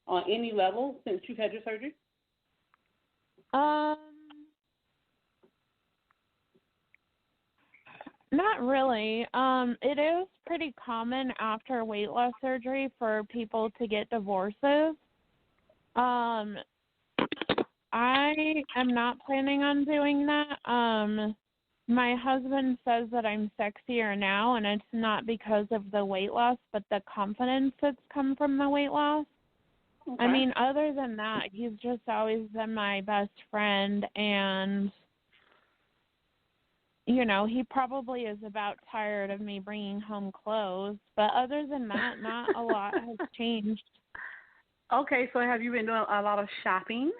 on any level since you've had your surgery? Um, Not really. It is pretty common after weight loss surgery for people to get divorces. Um, I am not planning on doing that. My husband says that I'm sexier now, and it's not because of the weight loss, but the confidence that's come from the weight loss. Okay. I mean, other than that, he's just always been my best friend, and, you know, he probably is about tired of me bringing home clothes. But other than that, not a lot has changed. Okay, so have you been doing a lot of shopping?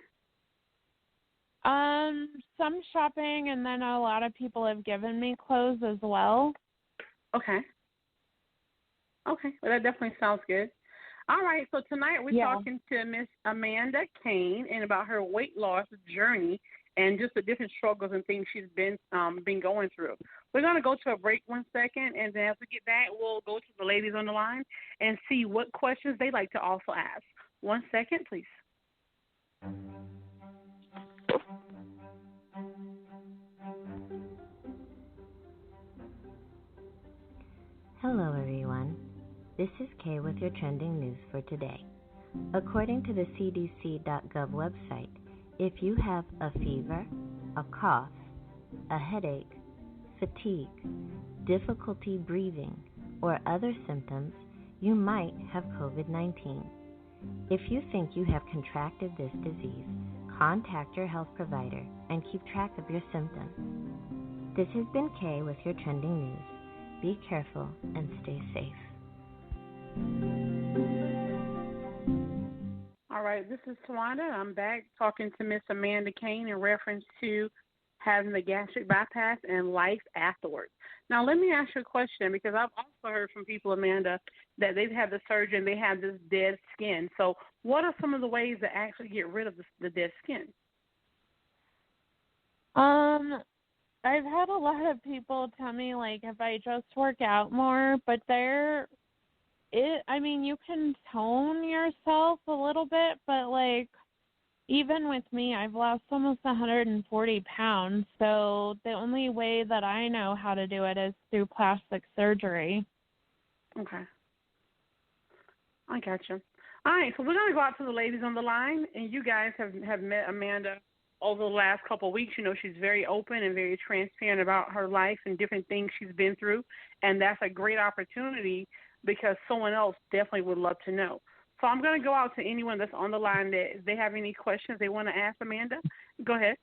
Some shopping, and then a lot of people have given me clothes as well. Okay. Okay, well, that definitely sounds good. All right, so tonight we're talking to Miss Amanda Cain and about her weight loss journey and just the different struggles and things she's been going through. We're going to go to a break 1 second, and then as we get back, we'll go to the ladies on the line and see what questions they like to also ask. 1 second, please. Hello, everyone. This is Kay with your trending news for today. According to the CDC.gov website, if you have a fever, a cough, a headache, fatigue, difficulty breathing, or other symptoms, you might have COVID-19. If you think you have contracted this disease, contact your health provider and keep track of your symptoms. This has been Kay with your trending news. Be careful and stay safe. All right, this is Tawanda. I'm back talking to Miss Amanda Cain in reference to having the gastric bypass and life afterwards. Now, let me ask you a question because I've also heard from people, Amanda, that they've had the surgery and they have this dead skin. So what are some of the ways to actually get rid of the dead skin? I've had a lot of people tell me, like, if I just work out more, but you can tone yourself a little bit, but, like, even with me, I've lost almost 140 pounds, so the only way that I know how to do it is through plastic surgery. Okay. I gotcha. All right, so we're going to go out to the ladies on the line, and you guys have met Amanda over the last couple of weeks. You know, she's very open and very transparent about her life and different things she's been through, and that's a great opportunity because someone else definitely would love to know. So I'm going to go out to anyone that's on the line that if they have any questions they want to ask Amanda. Go ahead.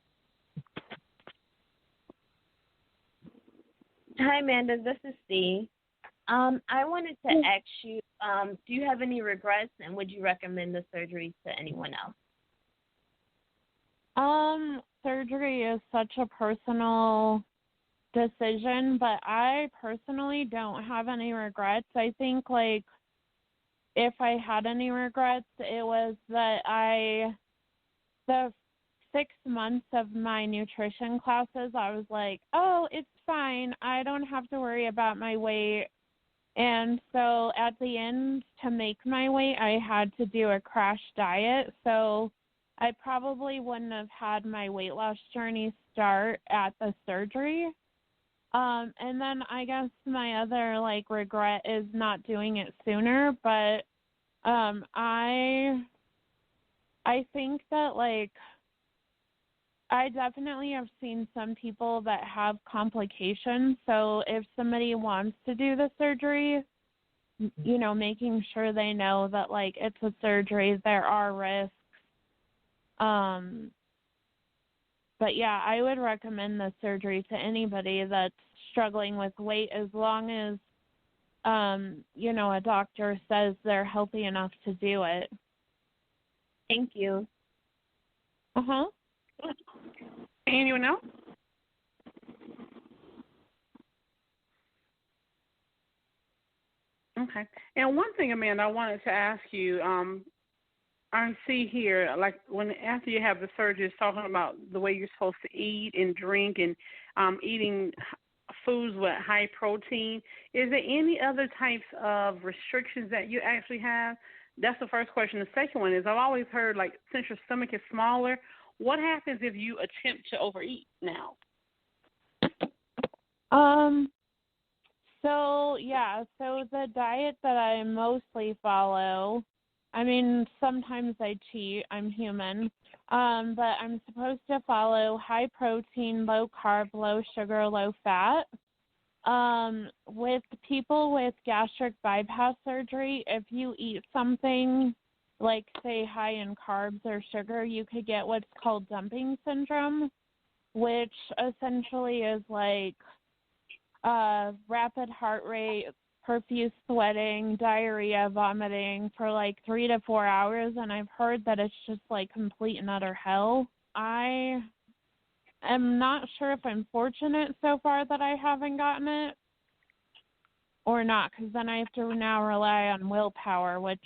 Hi, Amanda. This is Steve. I wanted to ask you, do you have any regrets, and would you recommend the surgery to anyone else? Surgery is such a personal decision, but I personally don't have any regrets. I think, like, if I had any regrets, it was that the 6 months of my nutrition classes, I was like, oh, it's fine. I don't have to worry about my weight. And so at the end, to make my weight, I had to do a crash diet. So I probably wouldn't have had my weight loss journey start at the surgery. And then I guess my other, like, regret is not doing it sooner. But I think that, like, I definitely have seen some people that have complications. So if somebody wants to do the surgery, you know, making sure they know that, like, it's a surgery, there are risks. But yeah, I would recommend the surgery to anybody that's struggling with weight as long as, you know, a doctor says they're healthy enough to do it. Thank you. Uh-huh. Anyone else? Okay. And one thing, Amanda, I wanted to ask you, I see here, like, after you have the surgery, it's talking about the way you're supposed to eat and drink and eating foods with high protein. Is there any other types of restrictions that you actually have That's the first question. The second one is I've always heard, like, since your stomach is smaller, what happens if you attempt to overeat now? So the diet that I mostly follow, I mean, sometimes I cheat, I'm human, but I'm supposed to follow high protein, low carb, low sugar, low fat. With people with gastric bypass surgery, if you eat something like, say, high in carbs or sugar, you could get what's called dumping syndrome, which essentially is like rapid heart rate, profuse sweating, diarrhea, vomiting for like 3 to 4 hours, and I've heard that it's just like complete and utter hell. I am not sure if I'm fortunate so far that I haven't gotten it or not, because then I have to now rely on willpower, which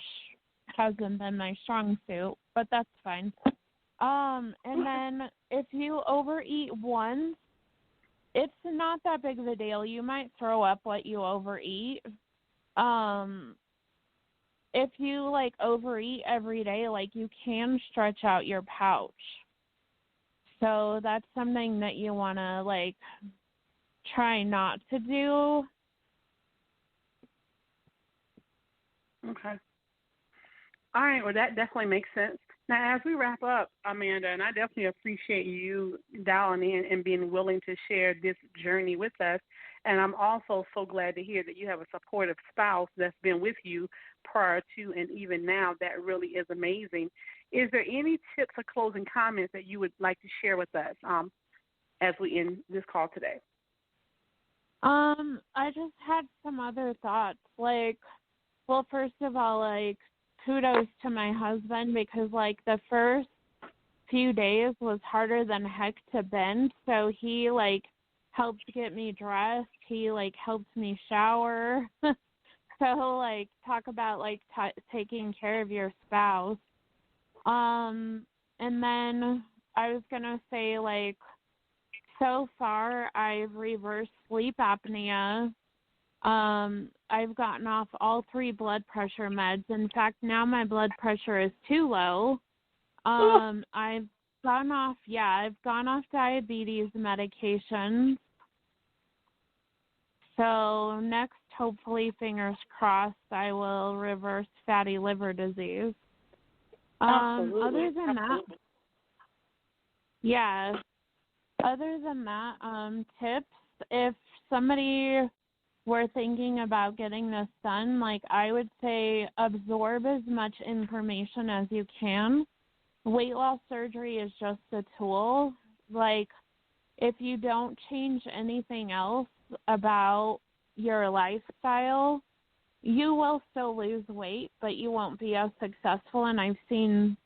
hasn't been my strong suit, but that's fine. And then if you overeat once, it's not that big of a deal. You might throw up what you overeat. If you like overeat every day, like you can stretch out your pouch. So that's something that you want to like try not to do. Okay. All right. Well, that definitely makes sense. Now, as we wrap up, Amanda, and I definitely appreciate you dialing in and being willing to share this journey with us. And I'm also so glad to hear that you have a supportive spouse that's been with you prior to and even now. That really is amazing. Is there any tips or closing comments that you would like to share with us as we end this call today? I just had some other thoughts. Like, well, first of all, like, kudos to my husband, because like the first few days was harder than heck to bend. So he like helped get me dressed. He like helped me shower. So like talk about like taking care of your spouse. And then I was gonna say, like, so far I've reversed sleep apnea. I've gotten off all 3 blood pressure meds. In fact, now my blood pressure is too low. I've gone off diabetes medication. So next, hopefully, fingers crossed, I will reverse fatty liver disease. Absolutely. Other than that, tips, if somebody were thinking about getting this done, like I would say absorb as much information as you can. Weight loss surgery is just a tool. Like if you don't change anything else about your lifestyle, you will still lose weight, but you won't be as successful. And I've seen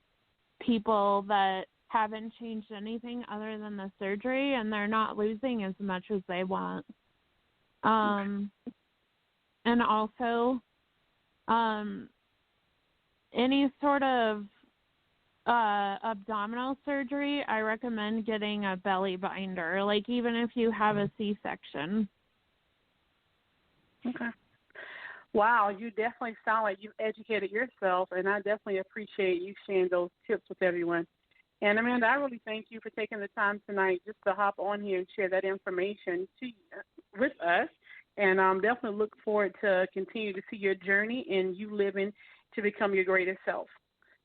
people that haven't changed anything other than the surgery, and they're not losing as much as they want. And also, any sort of abdominal surgery, I recommend getting a belly binder, like even if you have a C-section. Okay. Wow, you definitely sound like you've educated yourself, and I definitely appreciate you sharing those tips with everyone. And Amanda, I really thank you for taking the time tonight just to hop on here and share that information with us. And definitely look forward to continue to see your journey and you living to become your greatest self.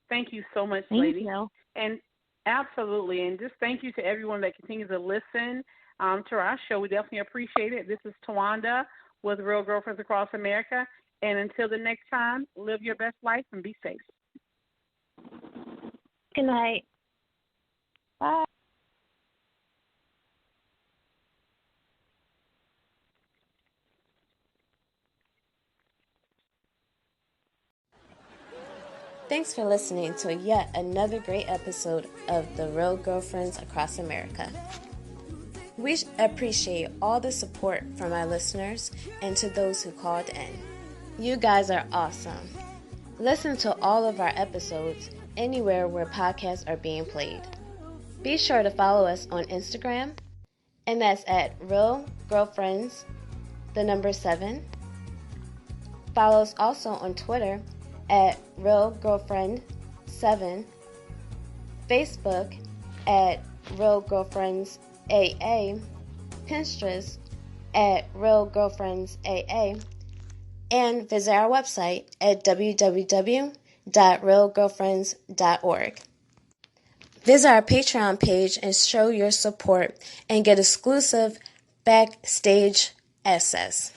Thank you so much, lady. Thank you. And absolutely. And just thank you to everyone that continues to listen to our show. We definitely appreciate it. This is Tawanda with Real Girlfriends Across America. And until the next time, live your best life and be safe. Good night. Bye. Thanks for listening to yet another great episode of The Real Girlfriends Across America. We appreciate all the support from our listeners and to those who called in. You guys are awesome. Listen to all of our episodes anywhere where podcasts are being played. Be sure to follow us on Instagram, and that's at Real Girlfriends, 7. Follow us also on Twitter at Real Girlfriend 7, Facebook at Real Girlfriends AA, Pinterest at Real Girlfriends AA, and visit our website at www.realgirlfriends.org. Visit our Patreon page and show your support and get exclusive backstage access,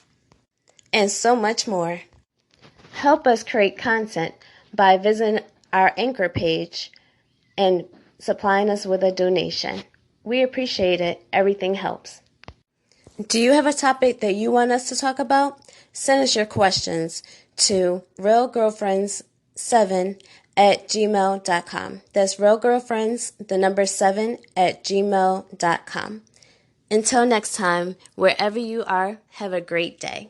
and so much more. Help us create content by visiting our Anchor page and supplying us with a donation. We appreciate it. Everything helps. Do you have a topic that you want us to talk about? Send us your questions to realgirlfriends7@gmail.com. That's realgirlfriends7@gmail.com. Until next time, wherever you are, have a great day.